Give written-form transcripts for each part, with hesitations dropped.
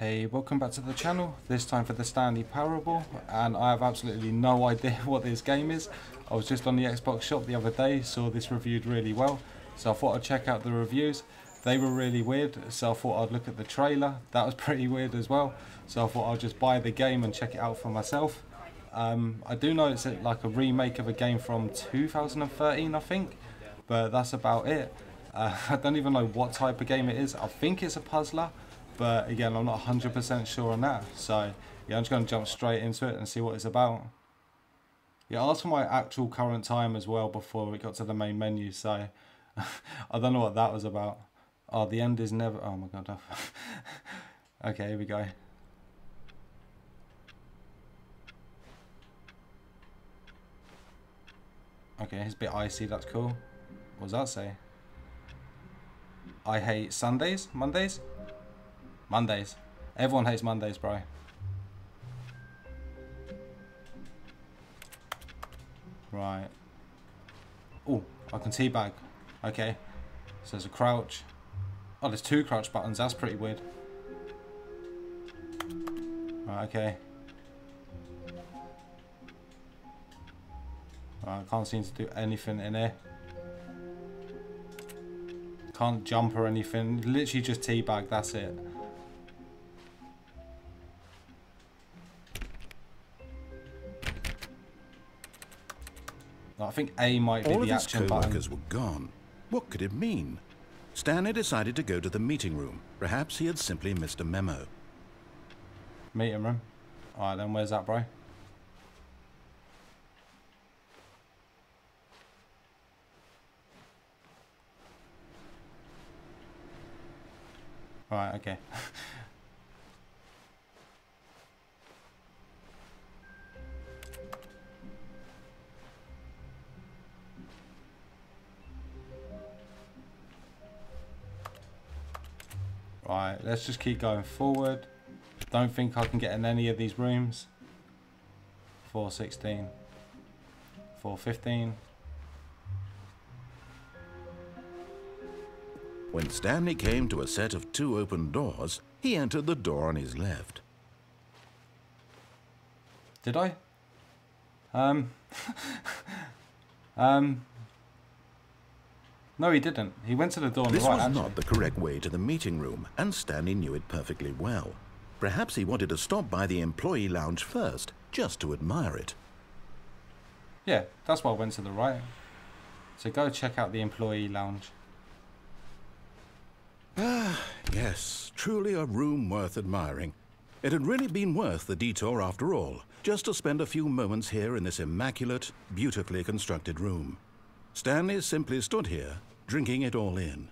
Hey, welcome back to the channel, this time for the Stanley Parable, and I have absolutely no idea what this game is. I was just on the Xbox shop the other day, saw this reviewed really well, so I thought I'd check out the reviews. They were really weird, so I thought I'd look at the trailer. That was pretty weird as well, so I thought I'd just buy the game and check it out for myself. I do know it's like a remake of a game from 2013, I think, but that's about it. I don't even know what type of game it is. I think it's a puzzler, but again, I'm not 100% sure on that. So yeah, I'm just going to jump straight into it and see what it's about. Yeah, I asked for my actual current time as well before we got to the main menu, so I don't know what that was about. Oh, the end is never... Oh my god. Okay, here we go. Okay, it's a bit icy, that's cool. What does that say? I hate Sundays? Mondays? Mondays. Everyone hates Mondays, bro. Right. Oh, I can teabag. Okay. So there's a crouch. Oh, there's two crouch buttons. That's pretty weird. Right, okay. Right, I can't seem to do anything in here. Can't jump or anything. Literally just teabag, that's it. I think A might be the action button. All of his co-workers were gone. What could it mean? Stanley decided to go to the meeting room. Perhaps he had simply missed a memo. Meeting room? Alright then, where's that, bro? Right, okay. Right, let's just keep going forward. Don't think I can get in any of these rooms. 416. 415. When Stanley came to a set of two open doors, he entered the door on his left. Did I? No, he didn't. He went to the door on the right, This was actually. not the correct way to the meeting room, and Stanley knew it perfectly well. Perhaps he wanted to stop by the employee lounge first, just to admire it. Yeah, that's why I went to the right. So go check out the employee lounge. Ah, yes, truly a room worth admiring. It had really been worth the detour after all, just to spend a few moments here in this immaculate, beautifully constructed room. Stanley simply stood here, drinking it all in.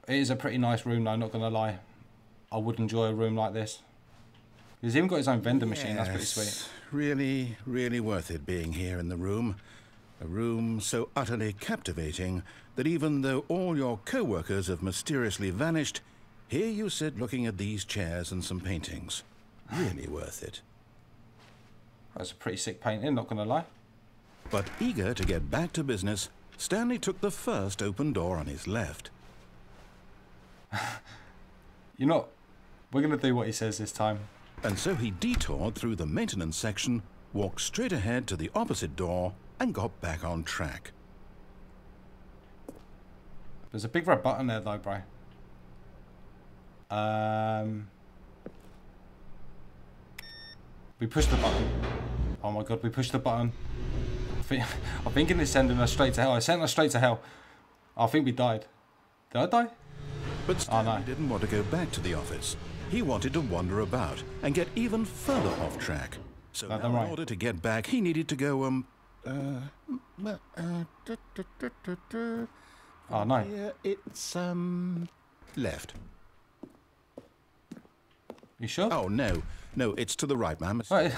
It is a pretty nice room though, not gonna lie. I would enjoy a room like this. He's even got his own vendor machine, that's pretty sweet. Really, really worth it being here in the room. A room so utterly captivating that even though all your co-workers have mysteriously vanished, here you sit looking at these chairs and some paintings. Really worth it. That's a pretty sick painting, not gonna lie. But eager to get back to business, Stanley took the first open door on his left. You know, we're gonna do what he says this time. And so he detoured through the maintenance section, walked straight ahead to the opposite door, and got back on track. There's a big red button there though, bro. We pushed the button. Oh my god, we pushed the button. I'm thinking it's sending us straight to hell. It sent us straight to hell. I think we died. Did I die? But Stanley didn't want to go back to the office. He wanted to wander about and get even further off track. So now, in order to get back, he needed to go, oh no. Yeah, it's, left. You sure? Oh, no. No, it's to the right, ma'am. Right.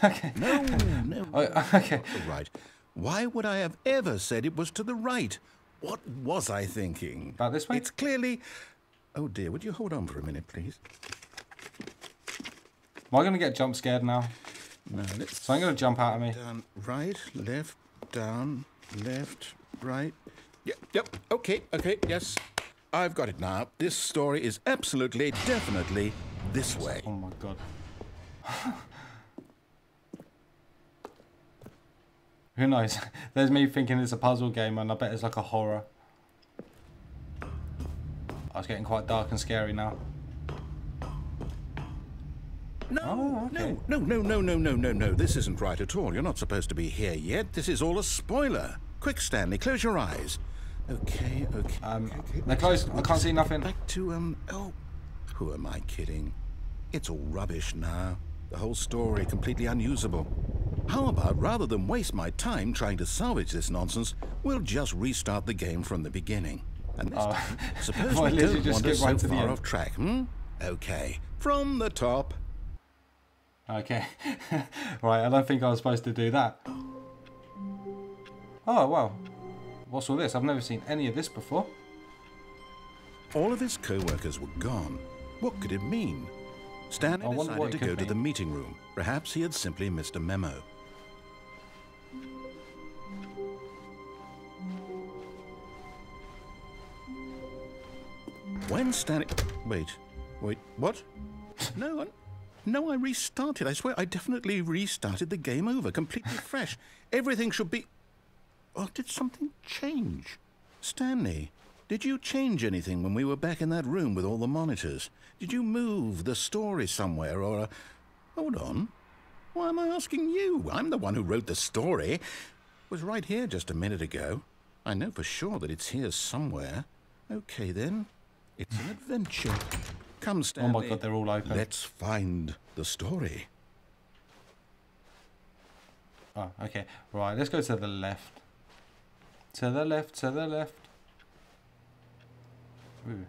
Okay. No. Oh, okay. To the right. Why would I have ever said it was to the right? What was I thinking? About this way? It's clearly... Oh, dear. Would you hold on for a minute, please? Am I going to get jump scared now? No, let's... So I'm going to jump out of me. Down, right, left, down, left, right. Yep, okay, yes. I've got it now. This story is absolutely, definitely this way. Oh my god. Who knows? There's me thinking it's a puzzle game, and I bet it's like a horror. Oh, it's getting quite dark and scary now. No, no. This isn't right at all. You're not supposed to be here yet. This is all a spoiler. Quick, Stanley, close your eyes. Okay. They're closed. I can't see nothing. Back to, oh, who am I kidding? It's all rubbish now. The whole story completely unusable. How about, rather than waste my time trying to salvage this nonsense, we'll just restart the game from the beginning. And this time, suppose we don't wander so far off track, Okay, from the top. Okay. Right, I don't think I was supposed to do that. Oh, wow. What's all this? I've never seen any of this before. All of his co-workers were gone. What could it mean? Stanley decided to go to the meeting room. Perhaps he had simply missed a memo. When Stanley... Wait, what? No, I restarted. I swear I definitely restarted the game over, completely fresh. Everything should be... Oh, did something change? Stanley, did you change anything when we were back in that room with all the monitors? Did you move the story somewhere or... Hold on. Why am I asking you? I'm the one who wrote the story. It was right here just a minute ago. I know for sure that it's here somewhere. Okay, then. It's an adventure. Come, Stanley. Oh my god, they're all open. Let's find the story. Oh, okay. Right, let's go to the left. To the left. Ooh.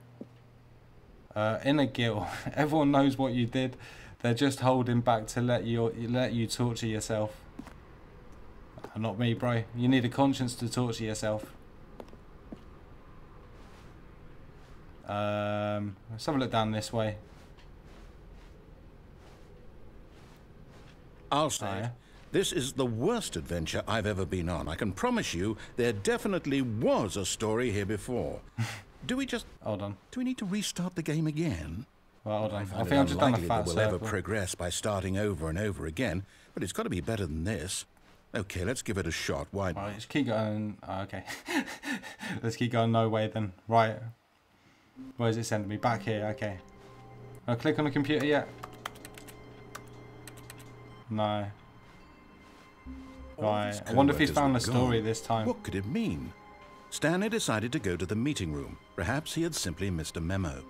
Inner guilt. Everyone knows what you did. They're just holding back to let you torture yourself. Not me, bro. You need a conscience to torture yourself. Let's have a look down this way. I'll say this is the worst adventure I've ever been on. I can promise you there definitely was a story here before. Do we just... Hold on. Do we need to restart the game again? Well, hold on. I think I've just done a fat circle. We'll ever progress by starting over and over again, but it's got to be better than this. Okay, let's give it a shot. Why? Right, let's keep going. Oh, okay. Let's keep going no way then. Right. Where is it sending me? Back here. Okay. I'll click on the computer yet. No. Right. I wonder if he's found the story this time. What could it mean? Stanley decided to go to the meeting room. Perhaps he had simply missed a memo.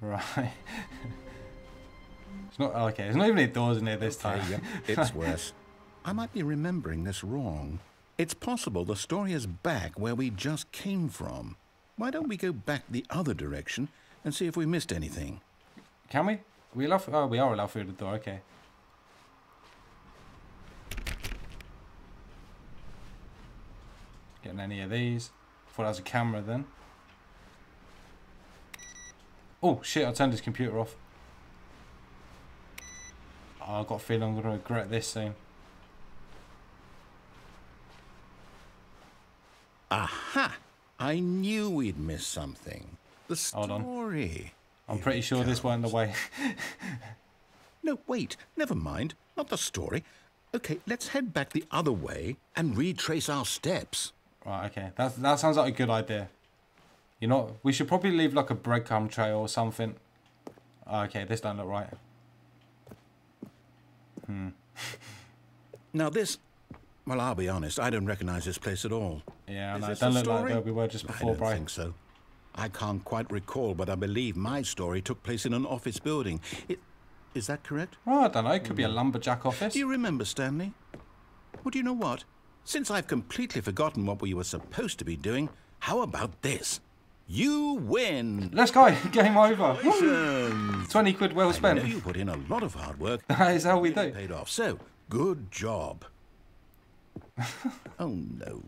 Right. It's not okay. It's not even indoors in here this time. Yeah, it's worse. I might be remembering this wrong. It's possible the story is back where we just came from. Why don't we go back the other direction and see if we missed anything? Can we? We are allowed through the door. Okay. Getting any of these? Thought that was a camera then. Oh shit! I turned his computer off. Oh, I've got a feeling I'm going to regret this soon. Aha! I knew we'd missed something. The story. Hold on. I'm pretty sure this weren't the way. No, wait. Never mind. Not the story. Okay, let's head back the other way and retrace our steps. Right, okay. That sounds like a good idea. You know, we should probably leave like a breadcrumb trail or something. Okay, this don't look right. Now this... Well, I'll be honest, I don't recognize this place at all. Yeah, I know. It doesn't look like where we were just before, Brian. I don't think so. I can't quite recall, but I believe my story took place in an office building. Is that correct? Oh, I don't know. It could be a lumberjack office. Do you remember, Stanley? Well, do you know what? Since I've completely forgotten what we were supposed to be doing, how about this? You win! Let's go! Game over! 20 quid well spent. I know you put in a lot of hard work. That is how we do. Paid off. So, good job. Oh, no.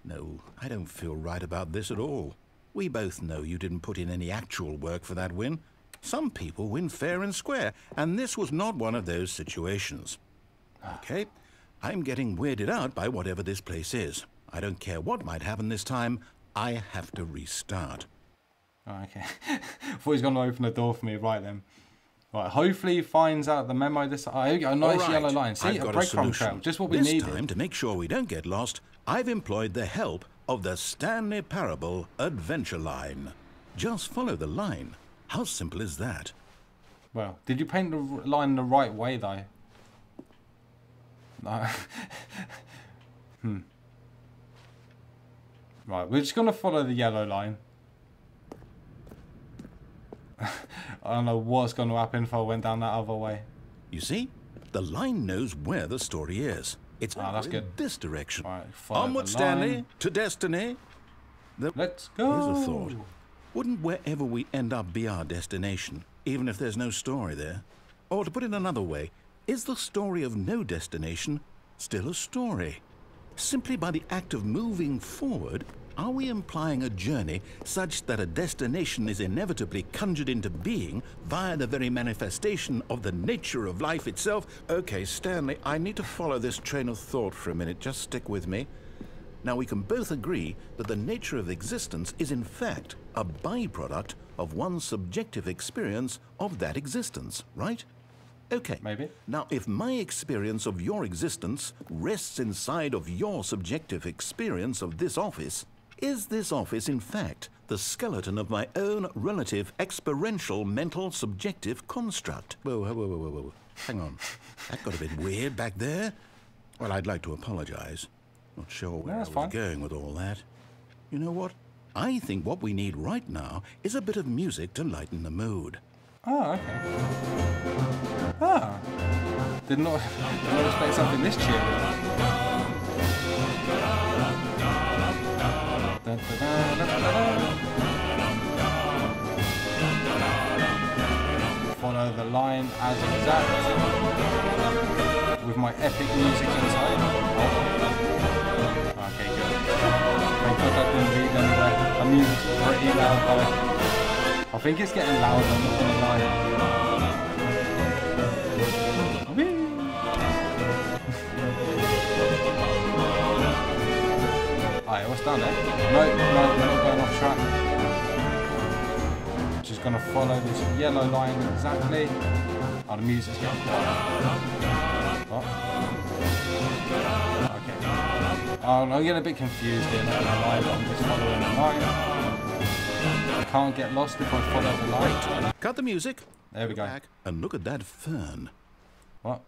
No, I don't feel right about this at all. We both know you didn't put in any actual work for that win. Some people win fair and square, and this was not one of those situations. Okay, I'm getting weirded out by whatever this place is. I don't care what might happen this time. I have to restart. Oh, okay. I thought he was going to open the door for me right then. Right, hopefully he finds out the memo this time. Oh, here we go, a nice yellow line. See, a breadcrumb trail, just what we needed. This time, to make sure we don't get lost, I've employed the help of the Stanley Parable Adventure Line. Just follow the line. How simple is that? Well, did you paint the line the right way, though? No. Right, we're just going to follow the yellow line. I don't know what's going to happen if I went down that other way. You see? The line knows where the story is. It's that's good. This direction. Right, onward, Stanley, to destiny. Let's go. Here's a thought. Wouldn't wherever we end up be our destination, even if there's no story there? Or to put it another way, is the story of no destination still a story? Simply by the act of moving forward, are we implying a journey such that a destination is inevitably conjured into being via the very manifestation of the nature of life itself? Okay, Stanley, I need to follow this train of thought for a minute. Just stick with me. Now, we can both agree that the nature of existence is in fact a byproduct of one's subjective experience of that existence, right? Okay. Maybe. Now, if my experience of your existence rests inside of your subjective experience of this office, is this office, in fact, the skeleton of my own relative experiential mental subjective construct? Whoa, whoa, whoa, whoa, whoa. Hang on. That got a bit weird back there. Well, I'd like to apologize. Not sure where I was going with all that. You know what? I think what we need right now is a bit of music to lighten the mood. Oh, okay. Ah. Did not expect something this cheery. Da, da, da, da, da, da. Follow the line as exact with my epic music inside. Oh. Okay, good. Thank God that didn't lead anywhere. The music's pretty loud though. I think it's getting louder, I'm not gonna lie. Alright, what's down there? No, we're not going off track. Just gonna follow this yellow line exactly. Oh, the music's getting quiet. What? Okay. Oh, I'm getting a bit confused here, not gonna lie, but I'm just following the line. I can't get lost if I follow the line. Cut the music. There we go. Back and look at that fern. What?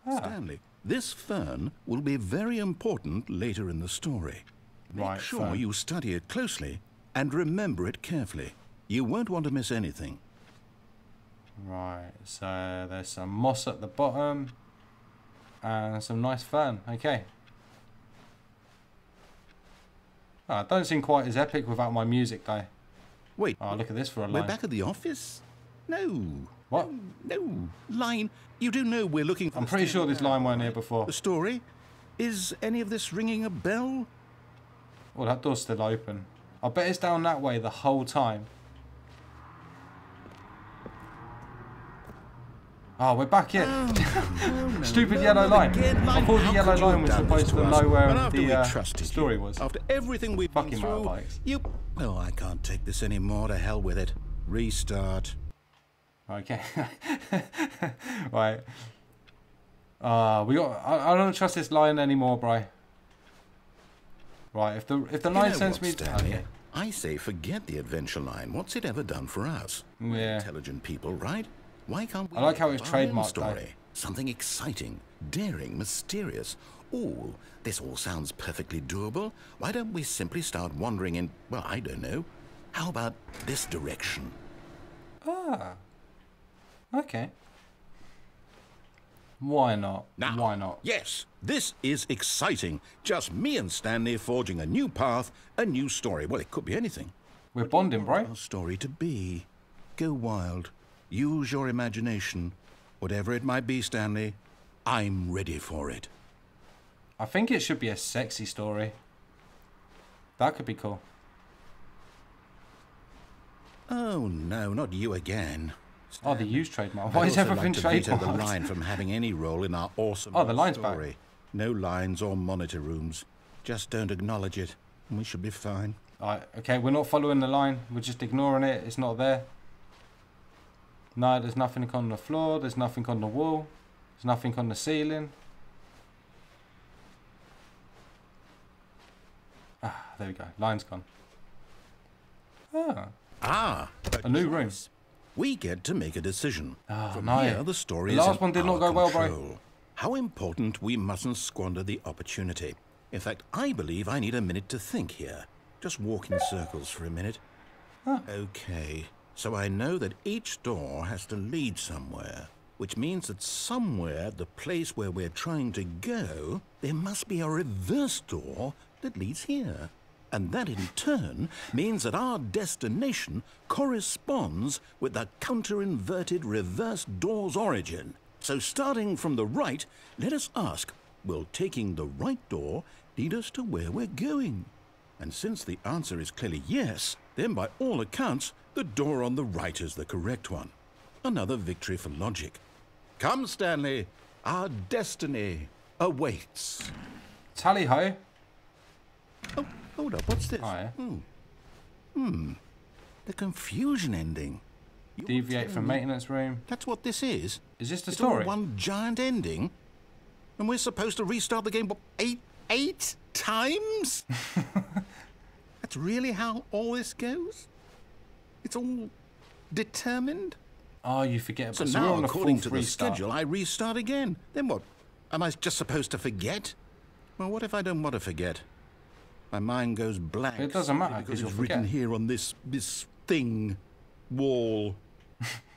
Ah. Stanley, this fern will be very important later in the story. Make sure you study it closely and remember it carefully. You won't want to miss anything. Right, so there's some moss at the bottom and some nice fern. Okay. Oh, it don't seem quite as epic without my music though. Wait. Oh, look at this for a line. We're back at the office? No. What? No. Line. You do know we're looking for... I'm pretty sure this line weren't here before. The story? Is any of this ringing a bell? Oh, that door's still open. I bet it's down that way the whole time. Oh, we're back in. No, Stupid yellow line. I thought the yellow line was supposed to know where the story was. After everything we've been Fucking through, motorbikes. Oh, I can't take this anymore. To hell with it. Restart. Okay. Right. I don't trust this line anymore, bro. Right, if the line sends me... Stanley, okay. I say forget the adventure line. What's it ever done for us? Yeah. We're intelligent people, right? Why can't we... I like how it's trademarked, story? Something exciting, daring, mysterious. Oh, this all sounds perfectly doable. Why don't we simply start wandering in, well, I don't know. How about this direction? Ah. Okay. Why not? Now, why not? Yes, this is exciting. Just me and Stanley forging a new path, a new story. Well, it could be anything. We're bonding, bro. Our story to be. Go wild. Use your imagination. Whatever it might be, Stanley, I'm ready for it. I think it should be a sexy story. That could be cool. Oh, no, not you again. Stanley. Oh, the use trademark. Why is everything trademarked? The line from having any role in our awesome the line's story. back. No lines or monitor rooms. Just don't acknowledge it, and we should be fine. Alright, okay, we're not following the line. We're just ignoring it. It's not there. No, there's nothing on the floor. There's nothing on the wall. There's nothing on the ceiling. Ah, there we go. Line's gone. A new room. We get to make a decision. From no. here, the story The is last in one did not our go well, control. bro. How important we mustn't squander the opportunity. In fact, I believe I need a minute to think here. Just walk in circles for a minute. Okay, so I know that each door has to lead somewhere, which means that somewhere, the place where we're trying to go, there must be a reverse door that leads here. And that in turn means that our destination corresponds with the counter-inverted reverse door's origin. So starting from the right, let us ask, will taking the right door lead us to where we're going? And since the answer is clearly yes, then by all accounts, the door on the right is the correct one. Another victory for logic. Come, Stanley, our destiny awaits. Tally-ho. Oh, hold up, what's this? Oh, yeah. The confusion ending. You're Deviate from telling me maintenance room. That's what this is? Is this the It's all story? one giant ending? And we're supposed to restart the game, what, eight times? That's really how all this goes? It's all determined? Oh, you forget. So we're now, on the according to fourth the restart. schedule, I restart again. Then what? Am I just supposed to forget? Well, what if I don't want to forget? My mind goes blank. It doesn't matter, because 'cause you'll it's written forget. here on this thing, wall.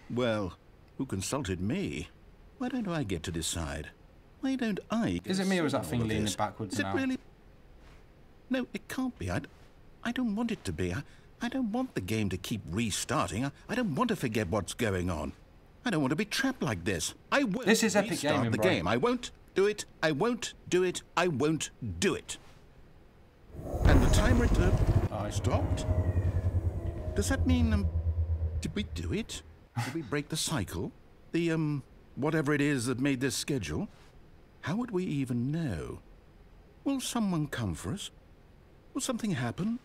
Well, who consulted me? Why don't I get to decide? Why don't I? Is it me or is that all thing of leaning this? backwards Is it now? really? No, it can't be. I don't want it to be. I don't want the game to keep restarting. I don't want to forget what's going on. I don't want to be trapped like this. I won't This is epic restart gaming, the bro. game. I won't do it. I won't do it. I won't do it. And the timer stopped. Does that mean did we do it? Did we break the cycle? The whatever it is that made this schedule? How would we even know? Will someone come for us? Will something happen?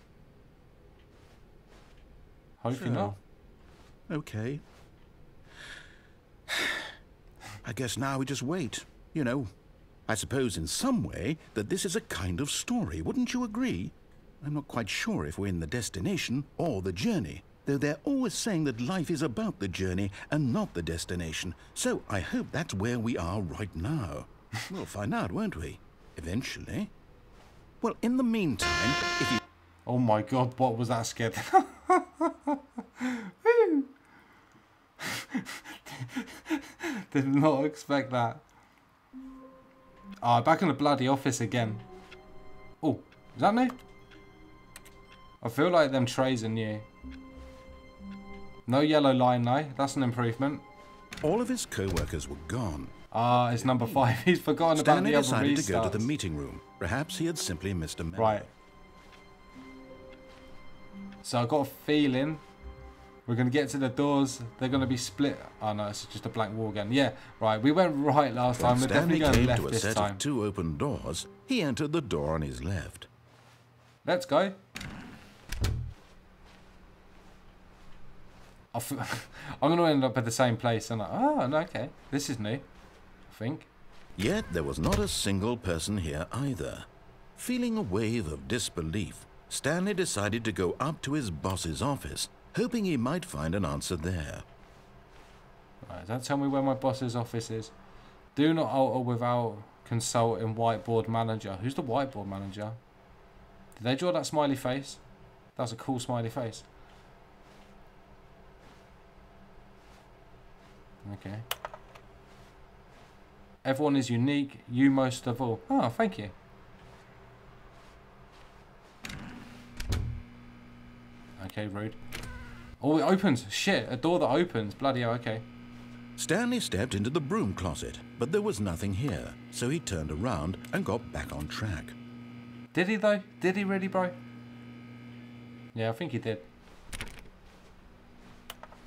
Hopefully not. Okay. I guess now we just wait. You know, I suppose in some way that this is a kind of story. Wouldn't you agree? I'm not quite sure if we're in the destination or the journey, though they're always saying that life is about the journey and not the destination. So I hope that's where we are right now. We'll find out, won't we? Eventually. Well, in the meantime, if you... Oh my god, what was that scared? Did not expect that. Ah, back in the bloody office again. Oh, is that new? I feel like them trays are new. No yellow line though, that's an improvement. All of his co-workers were gone. Ah, it's number 5. He's forgotten Stanley about the other decided restarts. to go to the meeting room. Perhaps he had simply missed a memo. Right. So I got a feeling we're going to get to the doors. They're going to be split. Oh no, it's just a blank wall again. Yeah, right. We went right last time. When We're definitely Stanley going came left to a this set time. of 2 open doors, he entered the door on his left. Let's go. I'm going to end up at the same place. And oh, no, okay. This is new, I think. Yet there was not a single person here either. Feeling a wave of disbelief, Stanley decided to go up to his boss's office, hoping he might find an answer there. Right, don't tell me where my boss's office is. Do not alter without consulting whiteboard manager. Who's the whiteboard manager? Did they draw that smiley face? That's a cool smiley face. Okay. Everyone is unique, you most of all. Oh, thank you. Okay, rude. Oh, it opens. Shit, a door that opens. Bloody hell, okay. Stanley stepped into the broom closet, but there was nothing here, so he turned around and got back on track. Did he though? Did he really, bro? Yeah, I think he did.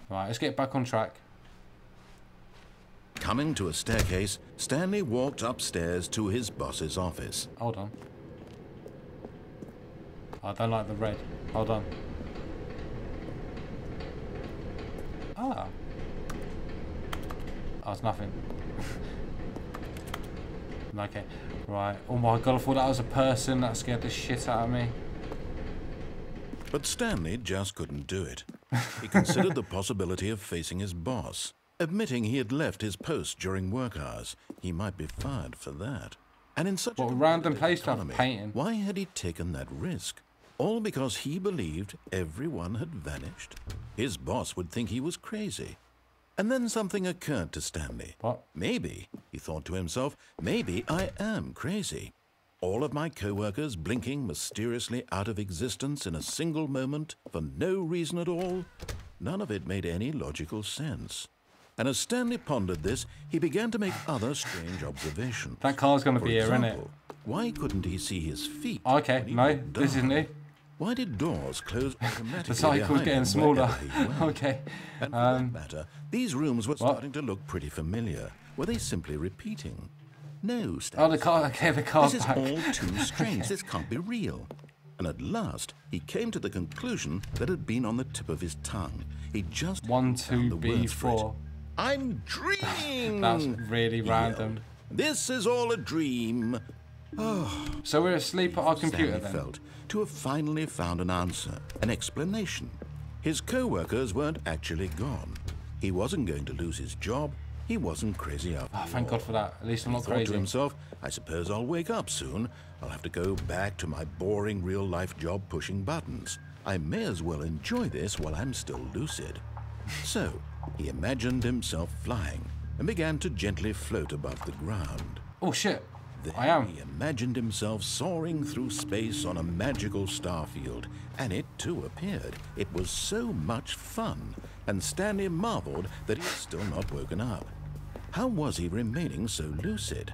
Right, let's get back on track. coming to a staircase, Stanley walked upstairs to his boss's office. Hold on. I don't like the red. Hold on. Ah. Oh, it's nothing. Okay. Right. Oh my god, I thought that was a person. That scared the shit out of me. But Stanley just couldn't do it. He considered the possibility of facing his boss. Admitting he had left his post during work hours, he might be fired for that. And in such a random place to have painting. Why had he taken that risk? All because he believed everyone had vanished? His boss would think he was crazy. And then something occurred to Stanley. What? Maybe, he thought to himself, maybe I am crazy. All of my co-workers blinking mysteriously out of existence in a single moment for no reason at all. None of it made any logical sense. And as Stanley pondered this, he began to make other strange observations. That car's going to be here, isn't it? Why couldn't he see his feet? Okay, no, this isn't it. Why did doors close automatically? The cycle's getting smaller. Okay. And for that matter, these rooms were starting to look pretty familiar. Were they simply repeating? No, Stanley. Oh, the car. Okay, the car's This is back. all too strange. This can't be real. And at last, he came to the conclusion that had been on the tip of his tongue. He just 1, found 2, the words for it. B4. I'm dreaming. That's really random. This is all a dream. So we're asleep at our computer Stanley then. felt to have finally found an answer, an explanation. His co-workers weren't actually gone. He wasn't going to lose his job. He wasn't crazy after all. Thank God for that. At least I'm He not thought crazy. to himself, I suppose I'll wake up soon. I'll have to go back to my boring real-life job pushing buttons. I may as well enjoy this while I'm still lucid. So, he imagined himself flying and began to gently float above the ground. Oh shit. Then I am. he imagined himself soaring through space on a magical starfield, and it too appeared. It was so much fun, and Stanley marveled that he had still not woken up. How was he remaining so lucid?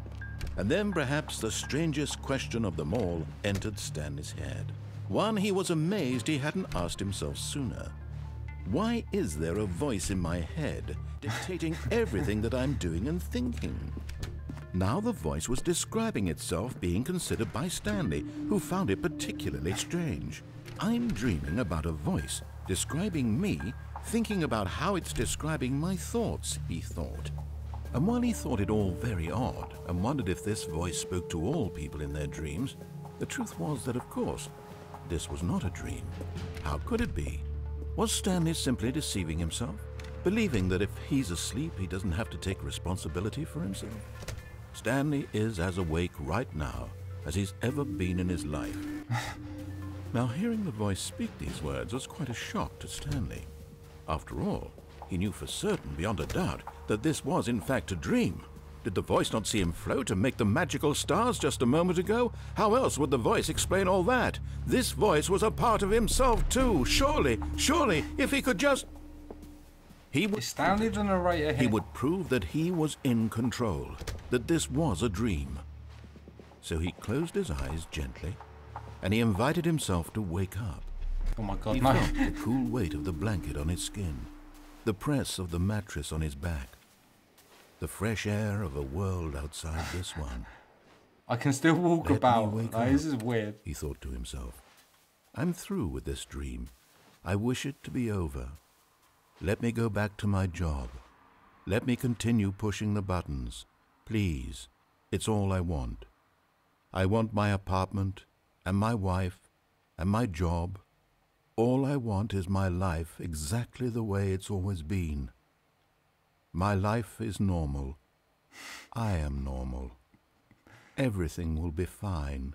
And then perhaps the strangest question of them all entered Stanley's head. One he was amazed he hadn't asked himself sooner. Why is there a voice in my head dictating everything that I'm doing and thinking? Now the voice was describing itself being considered by Stanley, who found it particularly strange. I'm dreaming about a voice describing me, thinking about how it's describing my thoughts, he thought. And while he thought it all very odd and wondered if this voice spoke to all people in their dreams, the truth was that, of course, this was not a dream. How could it be? Was Stanley simply deceiving himself, believing that if he's asleep, he doesn't have to take responsibility for himself? Stanley is as awake right now as he's ever been in his life. Now, hearing the voice speak these words was quite a shock to Stanley. After all, he knew for certain, beyond a doubt, that this was in fact a dream. Did the voice not see him float and make the magical stars just a moment ago? How else would the voice explain all that? This voice was a part of himself too. Surely, if he could just... Is Stanley the narrator He here? would prove that he was in control, that this was a dream. So he closed his eyes gently, and he invited himself to wake up. Oh my God, He no. felt the cool weight of the blanket on his skin, the press of the mattress on his back, the fresh air of a world outside this one. I can still walk Let me about. wake Like, this up. is weird. He thought to himself. I'm through with this dream. I wish it to be over. Let me go back to my job. Let me continue pushing the buttons. Please, it's all I want. I want my apartment, and my wife, and my job. All I want is my life exactly the way it's always been. My life is normal. I am normal. Everything will be fine.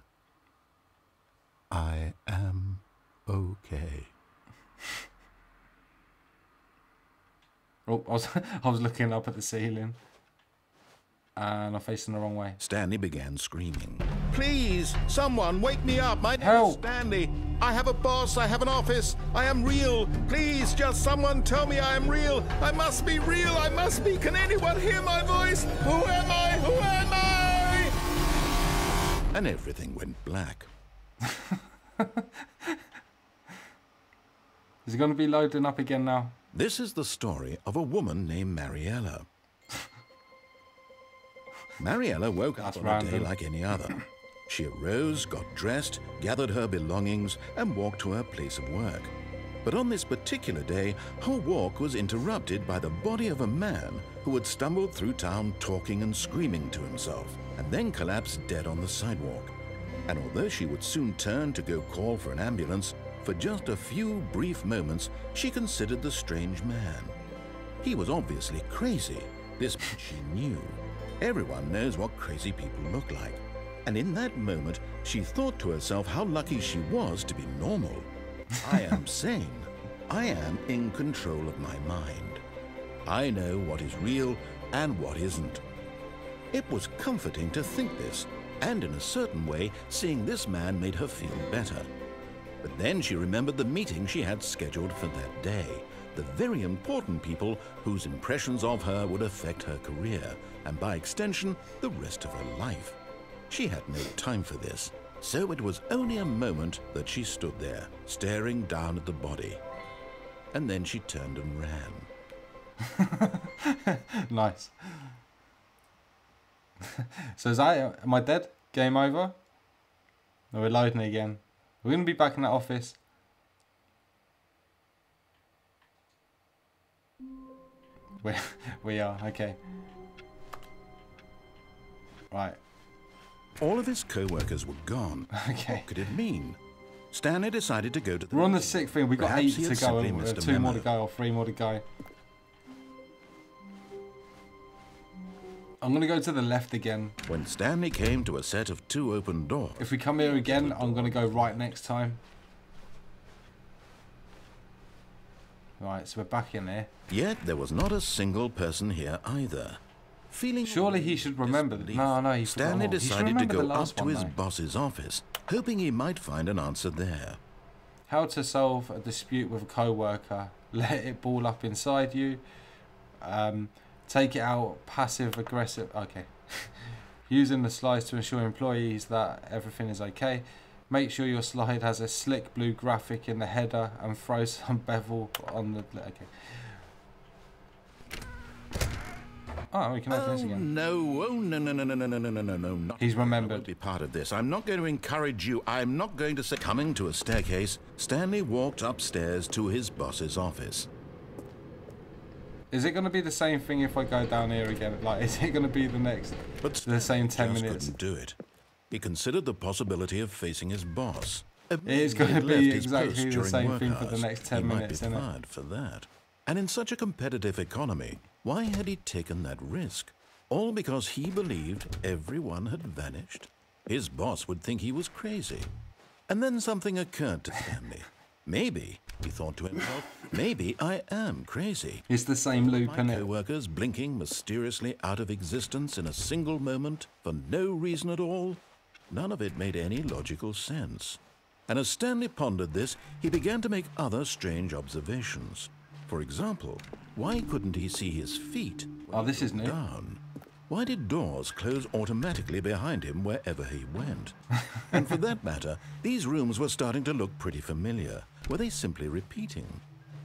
I am okay. Oh, I was looking up at the ceiling. And I'm facing the wrong way. Stanley began screaming. Please, someone wake me up. My name Help. is Stanley. I have a boss. I have an office. I am real. Please, just someone tell me I am real. I must be real. I must be. Can anyone hear my voice? Who am I? Who am I? And everything went black. Is it going to be loading up again now? This is the story of a woman named Mariella. Mariella woke That's up on a day random. like any other. She arose, got dressed, gathered her belongings, and walked to her place of work. But on this particular day, her walk was interrupted by the body of a man who had stumbled through town talking and screaming to himself, and then collapsed dead on the sidewalk. And although she would soon turn to go call for an ambulance, for just a few brief moments, she considered the strange man. He was obviously crazy. This much she knew. Everyone knows what crazy people look like. And in that moment, she thought to herself how lucky she was to be normal. I am sane. I am in control of my mind. I know what is real and what isn't. It was comforting to think this, and in a certain way, seeing this man made her feel better. But then she remembered the meeting she had scheduled for that day, the very important people whose impressions of her would affect her career, and by extension, the rest of her life. She had no time for this, so it was only a moment that she stood there, staring down at the body. And then she turned and ran. Nice. So am I dead? Game over? No, we're loading again. We're going to be back in that office. We are, okay. Right. All of his co-workers were gone. Okay. What could it mean? Stanley decided to go to the... We're on the 6th thing. We've got Perhaps 8 he to had go. simply missed a 2 more memo. to go or 3 more to go. I'm going to go to the left again. When Stanley came to a set of 2 open doors... If we come here again, I'm going to go right next time. Right, so we're back in there. Yet there was not a single person here either. Feeling Surely he should remember. No, he Stanley forgot. He should decided to remember the go last up to one, his though. boss's office, hoping he might find an answer there. How to solve a dispute with a co-worker. Let it ball up inside you. Take it out passive aggressive. Okay. Using the slides to ensure employees that everything is okay. Make sure your slide has a slick blue graphic in the header and throw some bevel on the... Okay. Oh, we can open this again. No, no. He's I remembered. won't be part of this. I'm not going to encourage you. I'm not going to say... Coming to a staircase, Stanley walked upstairs to his boss's office. Is it going to be the same thing if I go down here again? Like, is it going to be the same 10 just minutes? Couldn't do it. He considered the possibility of facing his boss. It is going to be exactly the same thing for the next 10 minutes, isn't it? He might be fired for that. And in such a competitive economy, why had he taken that risk? All because he believed everyone had vanished? His boss would think he was crazy. And then something occurred to Stanley. Maybe, he thought to himself, maybe I am crazy. It's the same loop, My isn't it? co-workers blinking mysteriously out of existence in a single moment for no reason at all? None of it made any logical sense. And as Stanley pondered this, he began to make other strange observations. For example, why couldn't he see his feet when Oh, this he is looked new. down? Why did doors close automatically behind him wherever he went? And for that matter, these rooms were starting to look pretty familiar. Were they simply repeating?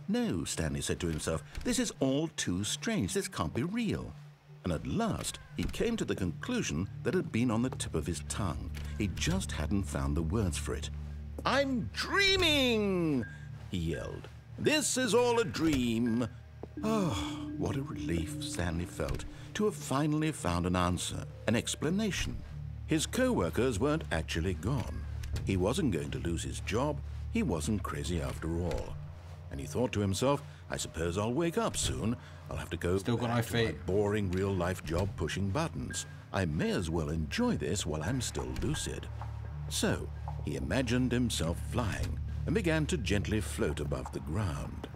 No, Stanley said to himself, this is all too strange. This can't be real. And at last, he came to the conclusion that had been on the tip of his tongue. He just hadn't found the words for it. I'm dreaming, he yelled. This is all a dream. Oh, what a relief Stanley felt to have finally found an answer, an explanation. His co-workers weren't actually gone. He wasn't going to lose his job. He wasn't crazy after all. And he thought to himself, I suppose I'll wake up soon. I'll have to go Still got no back to my feet. boring real-life job pushing buttons. I may as well enjoy this while I'm still lucid. So, he imagined himself flying and began to gently float above the ground.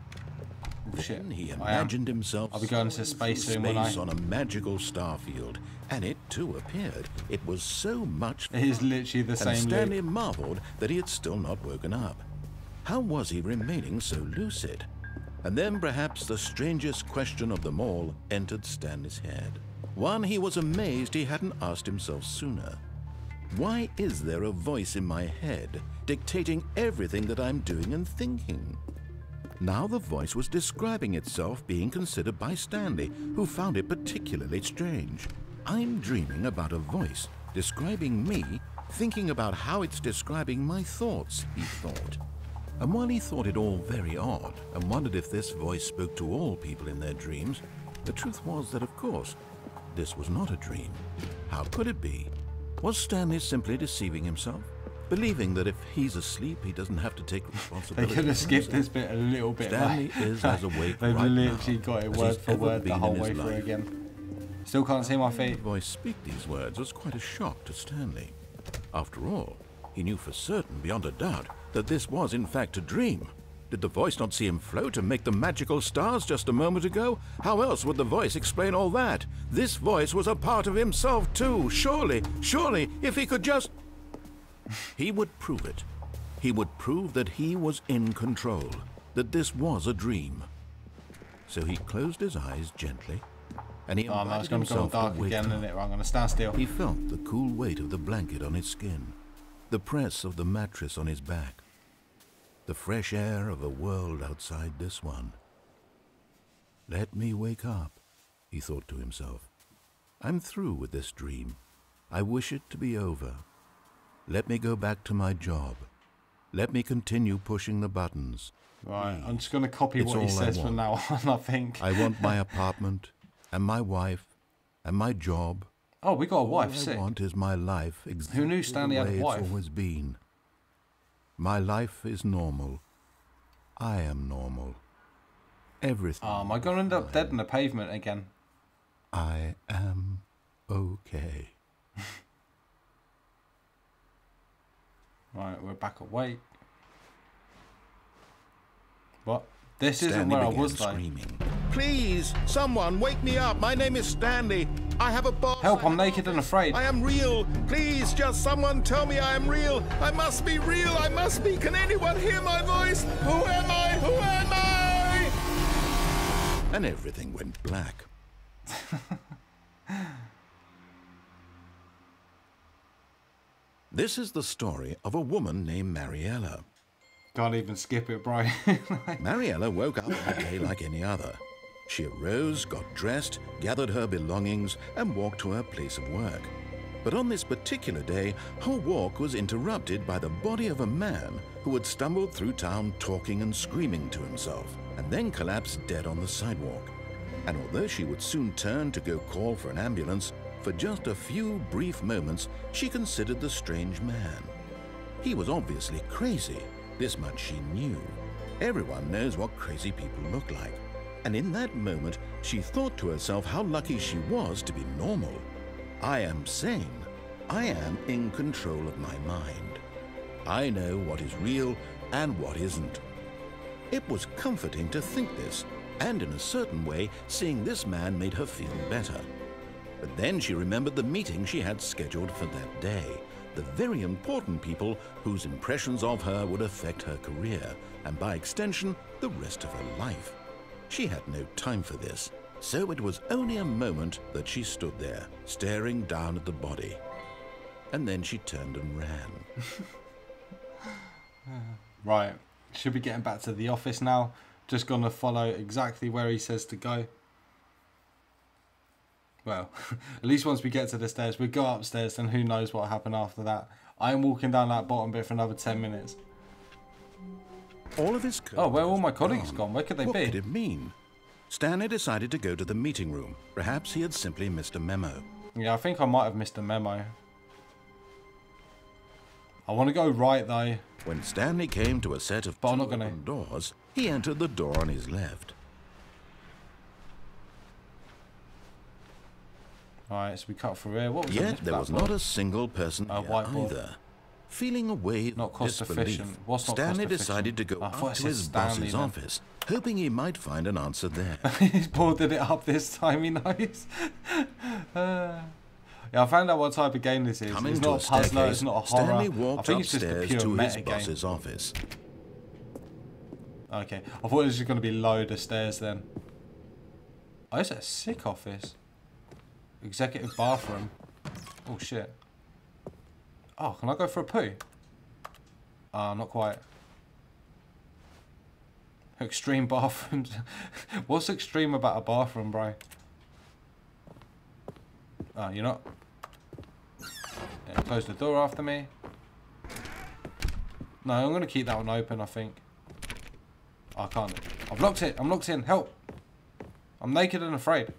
Oh, shit. Then he I am. imagined himself I'll be going to space soon, won't I? on a magical star field, and it too appeared. It was so much It is literally the and same Stanley loop. marveled that he had still not woken up. How was he remaining so lucid? And then perhaps the strangest question of them all entered Stanley's head. One he was amazed he hadn't asked himself sooner. Why is there a voice in my head dictating everything that I'm doing and thinking? Now the voice was describing itself being considered by Stanley, who found it particularly strange. I'm dreaming about a voice describing me, thinking about how it's describing my thoughts, he thought. And while he thought it all very odd and wondered if this voice spoke to all people in their dreams, the truth was that, of course, this was not a dream. How could it be? Was Stanley simply deceiving himself? Believing that if he's asleep, he doesn't have to take responsibility. They could have skipped this bit a little bit. Stanley is as awake They've right literally now got it as word he's for ever word the been whole in way his through life. again. Still can't see my feet. The voice speak these words was quite a shock to Stanley. After all, he knew for certain, beyond a doubt, that this was in fact a dream. Did the voice not see him float and make the magical stars just a moment ago? How else would the voice explain all that? This voice was a part of himself too. Surely, if he could just... He would prove it. He would prove that he was in control, that this was a dream. So he closed his eyes gently, and he Oh no, it's invited going to go himself dark to wake again, up. isn't it? Right, I'm going to stand still. He felt the cool weight of the blanket on his skin, the press of the mattress on his back, the fresh air of a world outside this one. Let me wake up, he thought to himself. I'm through with this dream. I wish it to be over. Let me go back to my job. Let me continue pushing the buttons. Right, I'm just going to copy It's what he all I says from now on, I think. I want my apartment, and my wife, and my job. Oh, we got a wife, All I sick. want is my life exactly Who knew Stanley the had a way wife? it's always been. My life is normal. I am normal. Everything. Am I going to end up dead in the pavement again? I am okay. Right, we're back awake. What? This isn't Stanley where I began was though. screaming. Please, someone wake me up. My name is Stanley. I have a boss. Help, I'm naked and afraid. I am real. Please, just someone tell me I am real. I must be real. I must be. Can anyone hear my voice? Who am I? Who am I? And everything went black. This is the story of a woman named Mariella. Can't even skip it, bro. Mariella woke up a day like any other. She arose, got dressed, gathered her belongings, and walked to her place of work. But on this particular day, her walk was interrupted by the body of a man who had stumbled through town talking and screaming to himself, and then collapsed dead on the sidewalk. And although she would soon turn to go call for an ambulance, for just a few brief moments she considered the strange man. He was obviously crazy. This much she knew. Everyone knows what crazy people look like. And in that moment, she thought to herself how lucky she was to be normal. I am sane. I am in control of my mind. I know what is real and what isn't. It was comforting to think this, and in a certain way, seeing this man made her feel better. But then she remembered the meeting she had scheduled for that day. The very important people whose impressions of her would affect her career, and by extension, the rest of her life. She had no time for this, so it was only a moment that she stood there, staring down at the body. And then she turned and ran. Right, should be getting back to the office now. Just gonna follow exactly where he says to go. Well, at least once we get to the stairs, we go upstairs, then who knows what happened after that. I'm walking down that bottom bit for another 10 minutes. All of his Oh, where are all my colleagues gone? Where could they What be? could it mean? Stanley decided to go to the meeting room. Perhaps he had simply missed a memo. Yeah, I think I might have missed a memo. I want to go right though. When Stanley came to a set of But I'm two not gonna. open doors, he entered the door on his left. Alright, so we cut through here. What was on Yet this there was blackboard? not a single person A here whiteboard. either. Feeling a wave Not of cost disbelief, efficient. What's not Stanley cost efficient? decided to go I thought up it to said his Stanley boss's then. office, hoping he might find an answer there. He's boarded it up this time, he knows. Yeah, I found out what type of game this is. Coming It's to not a a puzzler, staircase, it's not a horror. Stanley I walked think it's just a upstairs pure to his meta game. boss's office. Okay, I thought it was just going to be load of stairs then. Oh, it's a sick office. Executive bathroom. Oh shit. Oh, can I go for a poo? Ah, not quite. Extreme bathrooms. What's extreme about a bathroom, bro? Oh, you're not. Yeah, close the door after me. No, I'm going to keep that one open, I think. Oh, I can't. I've locked it. I'm locked in. Help. I'm naked and afraid.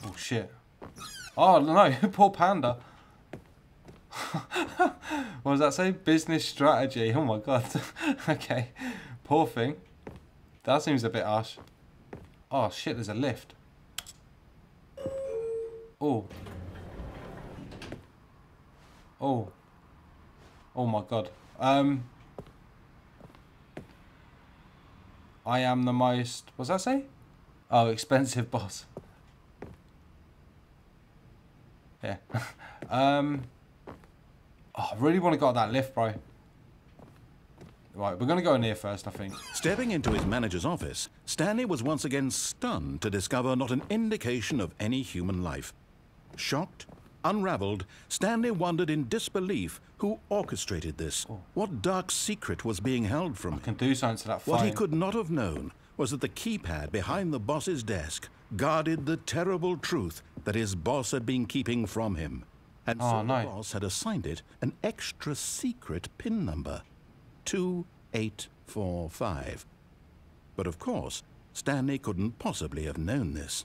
Oh, shit. Oh, no. Poor panda. What does that say? Business strategy. Oh, my God. Okay. Poor thing. That seems a bit harsh. Oh, shit. There's a lift. Oh. Oh. Oh, my God. I am the most... What's that say? Oh, expensive boss. Yeah. Oh, I really want to go on that lift, bro. Right, we're going to go in here first, I think. Stepping into his manager's office, Stanley was once again stunned to discover not an indication of any human life. Shocked, unraveled, Stanley wondered in disbelief who orchestrated this. Oh. What dark secret was being held from him? I can do something to that phone. What he could not have known was that the keypad behind the boss's desk guarded the terrible truth that his boss had been keeping from him. And so the boss had assigned it an extra secret PIN number. 2845. But of course, Stanley couldn't possibly have known this.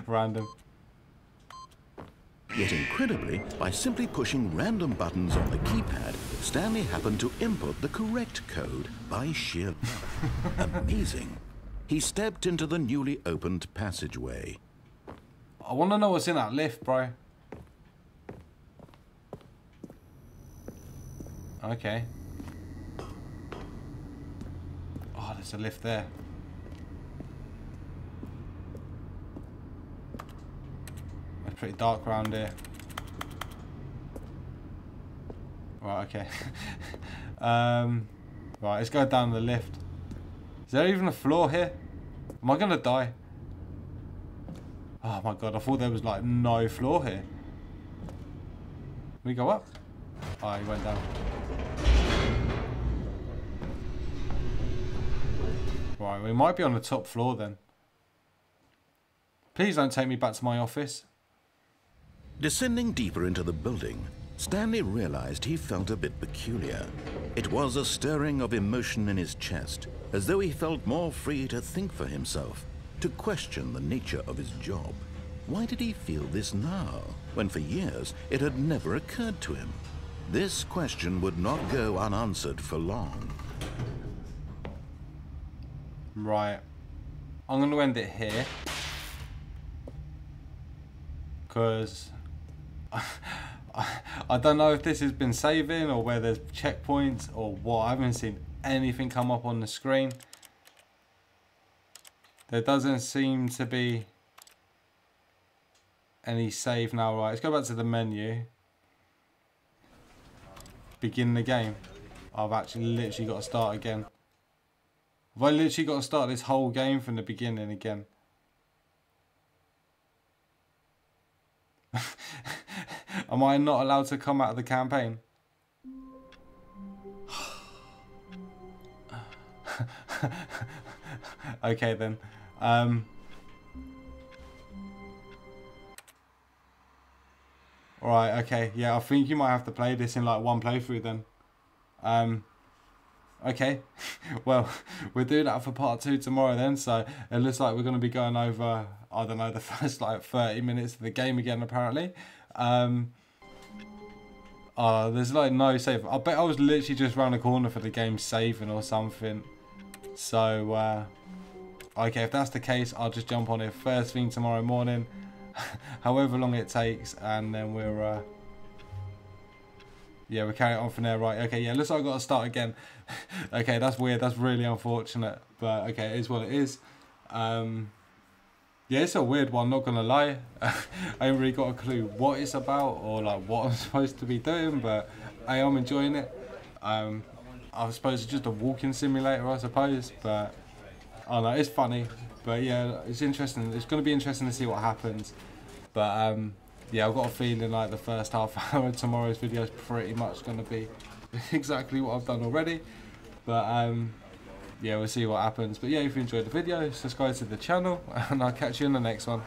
Random. Yet incredibly, by simply pushing random buttons on the keypad, Stanley happened to input the correct code by sheer luck. Amazing. He stepped into the newly opened passageway. I want to know what's in that lift, bro. Okay. Oh, there's a lift there. It's pretty dark around here. Right, okay. Right, let's go down the lift. Is there even a floor here? Am I gonna die? Oh my God, I thought there was like no floor here. We go up? Oh, he went down. Right, we might be on the top floor then. Please don't take me back to my office. Descending deeper into the building, Stanley realized he felt a bit peculiar. It was a stirring of emotion in his chest, as though he felt more free to think for himself, to question the nature of his job. Why did he feel this now, when for years it had never occurred to him? This question would not go unanswered for long. Right. I'm going to end it here. Because I don't know if this has been saving or where there's checkpoints or what. I haven't seen anything come up on the screen. There doesn't seem to be any save now. Right, let's go back to the menu. Begin the game. I've actually literally got to start again. Have I literally got to start this whole game from the beginning again? Am I not allowed to come out of the campaign? Okay then. Alright, okay. Yeah, I think you might have to play this in like one playthrough then. Okay. Well, we'll do that for part 2 tomorrow then. So it looks like we're going to be going over, I don't know, the first like 30 minutes of the game again apparently. There's like no save. I bet I was literally just round the corner for the game saving or something. So, okay, if that's the case, I'll just jump on it first thing tomorrow morning. However long it takes, and then we'll carry it on from there. Right, okay, yeah, looks like I've got to start again. Okay, that's weird, that's really unfortunate, but okay, it is what it is. Yeah, it's a weird one, not gonna lie. I ain't really got a clue what it's about or like what I'm supposed to be doing, but I am enjoying it. I suppose it's just a walking simulator, I suppose, but I don't know, it's funny. But yeah, it's interesting. It's going to be interesting to see what happens. But yeah, I've got a feeling like the first half hour of tomorrow's video is pretty much going to be exactly what I've done already. But yeah, we'll see what happens. But yeah, if you enjoyed the video, subscribe to the channel, and I'll catch you in the next one.